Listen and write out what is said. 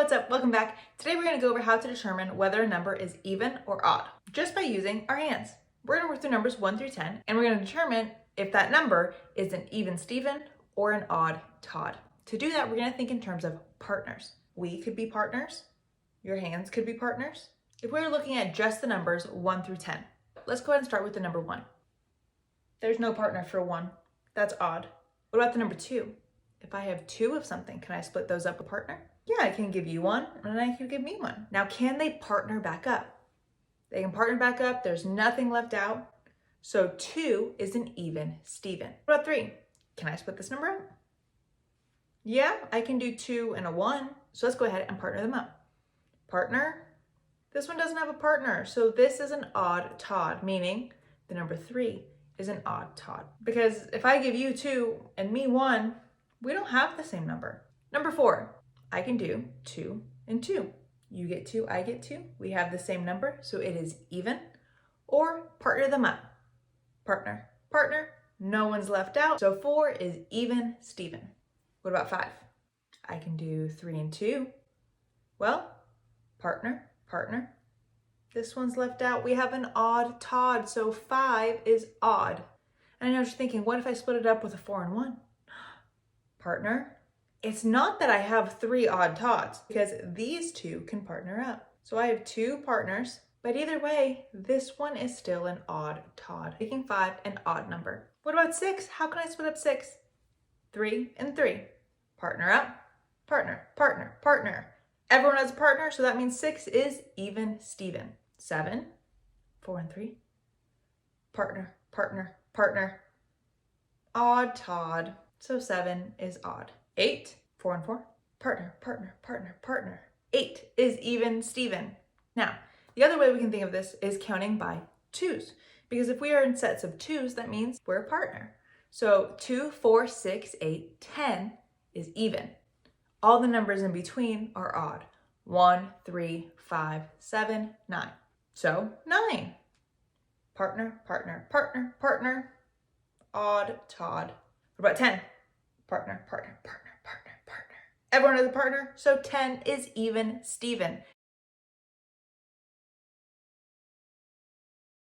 what's up? Welcome back. Today we're going to go over how to determine whether a number is even or odd, just by using our hands. We're going to work through numbers 1 through 10, and we're going to determine if that number is an even Steven or an odd Todd. To do that, we're going to think in terms of partners. We could be partners. Your hands could be partners. If we're looking at just the numbers 1 through 10, let's go ahead and start with the number 1. There's no partner for 1. That's odd. What about the number 2? If I have 2 of something, can I split those up a partner? Yeah, I can give you 1 and I can give me 1. Now, can they partner back up? They can partner back up. There's nothing left out. So 2 is an even Steven. What about 3? Can I split this number up? Yeah, I can do 2 and a 1. So let's go ahead and partner them up. Partner. This one doesn't have a partner. So this is an odd Todd, meaning the number 3 is an odd Todd. Because if I give you 2 and me 1, we don't have the same number. Number 4, I can do 2 and 2. You get 2, I get 2. We have the same number, so it is even. Or partner them up. Partner, partner, no one's left out. So 4 is even Steven. What about 5? I can do 3 and 2. Well, partner, partner. This one's left out. We have an odd Todd, so 5 is odd. And I know you're thinking, what if I split it up with a 4 and 1? Partner. It's not that I have 3 odd Todds, because these 2 can partner up. So I have 2 partners, but either way, this one is still an odd Todd, making 5 an odd number. What about 6? How can I split up 6? 3 and 3. Partner up, partner, partner, partner. Everyone has a partner, so that means 6 is even Steven. 7, 4 and 3. Partner, partner, partner. Odd Todd. So 7 is odd. 8, 4 and 4. Partner, partner, partner, partner. 8 is even Steven. Now, the other way we can think of this is counting by 2s. Because if we are in sets of 2s, that means we're a partner. So 2, 4, 6, 8, 10 is even. All the numbers in between are odd. 1, 3, 5, 7, 9. So 9. Partner, partner, partner, partner. Odd Todd. What about 10? Partner, partner, partner, partner, partner. Everyone has a partner, so 10 is even Steven.